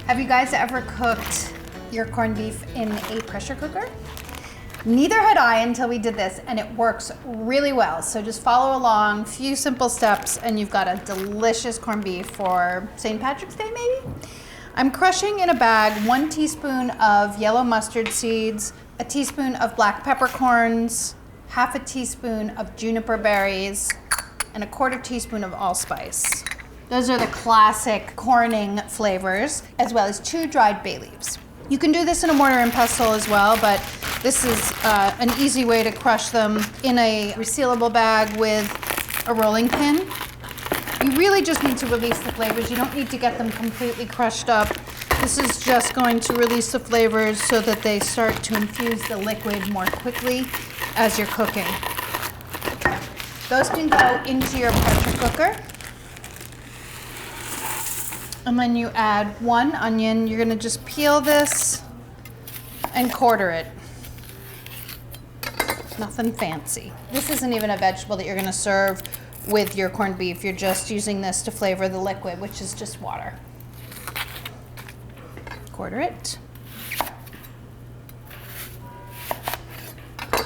Have you guys ever cooked your corned beef in a pressure cooker? Neither had I until we did this, and it works really well. So just follow along, few simple steps, and you've got a delicious corned beef for St. Patrick's Day, maybe? I'm crushing in a bag 1 teaspoon of yellow mustard seeds, a teaspoon of black peppercorns, half a teaspoon of juniper berries, and a 1/4 teaspoon of allspice. Those are the classic corning flavors, as well as 2 dried bay leaves. You can do this in a mortar and pestle as well, but this is an easy way to crush them in a resealable bag with a rolling pin. You really just need to release the flavors. You don't need to get them completely crushed up. This is just going to release the flavors so that they start to infuse the liquid more quickly as you're cooking. Those can go into your pressure cooker. And then you add 1 onion. You're gonna just peel this and quarter it. Nothing fancy. This isn't even a vegetable that you're gonna serve with your corned beef. You're just using this to flavor the liquid, which is just water. Quarter it.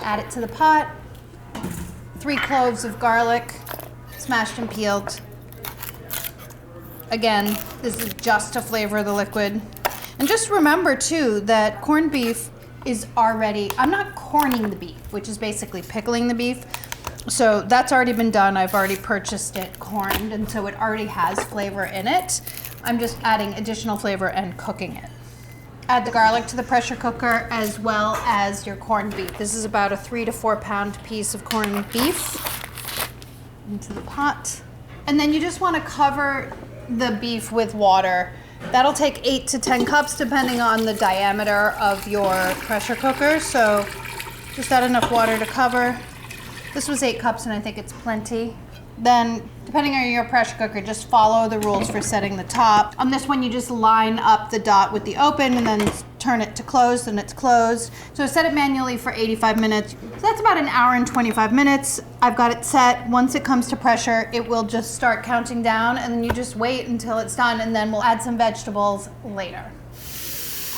Add it to the pot. 3 cloves of garlic, smashed and peeled. Again, this is just to flavor the liquid. And just remember too that corned beef is already, I'm not corning the beef, which is basically pickling the beef. So that's already been done. I've already purchased it corned, and so it already has flavor in it. I'm just adding additional flavor and cooking it. Add the garlic to the pressure cooker as well as your corned beef. This is about a 3 to 4 pound piece of corned beef into the pot. And then you just want to cover the beef with water. That'll take 8 to 10 cups depending on the diameter of your pressure cooker. So just add enough water to cover. This was 8 cups and I think it's plenty. Then, depending on your pressure cooker, just follow the rules for setting the top. On this one, you just line up the dot with the open and then turn it to closed, and it's closed. So set it manually for 85 minutes. So that's about 1 hour and 25 minutes. I've got it set. Once it comes to pressure, it will just start counting down, and then you just wait until it's done, and then we'll add some vegetables later.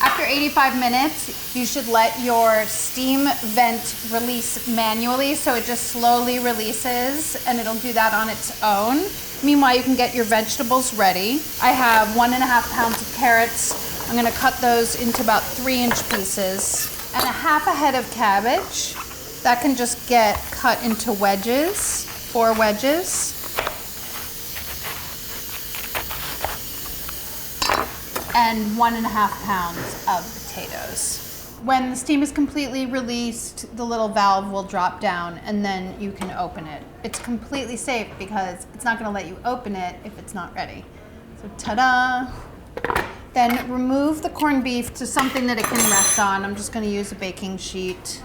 After 85 minutes, you should let your steam vent release manually, so it just slowly releases, and it'll do that on its own. Meanwhile, you can get your vegetables ready. I have 1.5 pounds of carrots. I'm gonna cut those into about 3-inch pieces, and a half a head of cabbage. That can just get cut into wedges, 4 wedges. And 1.5 pounds of potatoes. When the steam is completely released, the little valve will drop down and then you can open it. It's completely safe because it's not gonna let you open it if it's not ready. So ta-da! Then remove the corned beef to something that it can rest on. I'm just gonna use a baking sheet.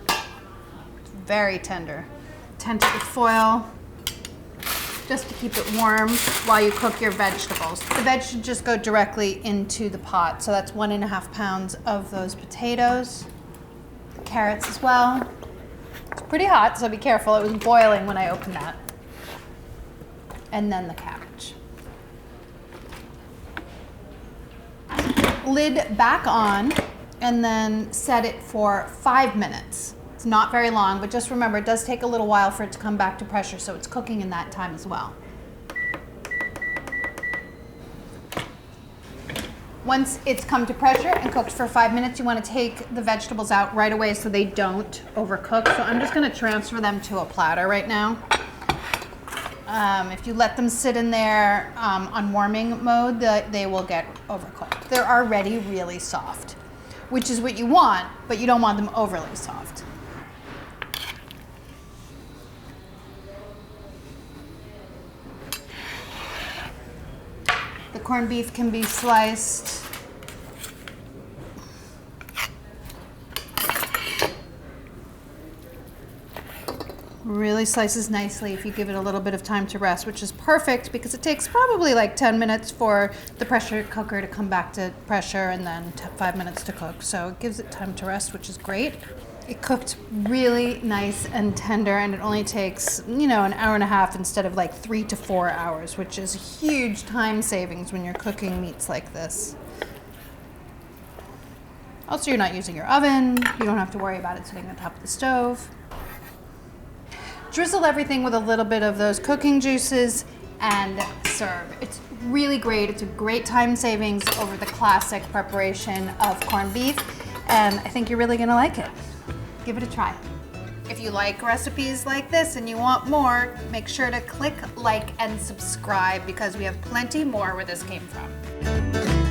It's very tender. Tent it with foil, just to keep it warm while you cook your vegetables. The veg should just go directly into the pot. So that's 1.5 pounds of those potatoes. Carrots as well. It's pretty hot, so be careful. It was boiling when I opened that. And then the cabbage. Lid back on, and then set it for 5 minutes. It's not very long, but just remember it does take a little while for it to come back to pressure, so it's cooking in that time as well. Once it's come to pressure and cooked for 5 minutes, you want to take the vegetables out right away so they don't overcook. So I'm just going to transfer them to a platter right now. If you let them sit in there on warming mode, they will get overcooked. They're already really soft, which is what you want, but you don't want them overly soft. The corned beef can be sliced. Really slices nicely if you give it a little bit of time to rest, which is perfect because it takes probably like 10 minutes for the pressure cooker to come back to pressure and then 5 minutes to cook. So it gives it time to rest, which is great. It cooked really nice and tender, and it only takes, you know, an hour and a half instead of like 3 to 4 hours, which is a huge time savings when you're cooking meats like this. Also, you're not using your oven. You don't have to worry about it sitting on top of the stove. Drizzle everything with a little bit of those cooking juices and serve. It's really great. It's a great time savings over the classic preparation of corned beef, and I think you're really gonna like it. Give it a try. If you like recipes like this and you want more, make sure to click like and subscribe because we have plenty more where this came from.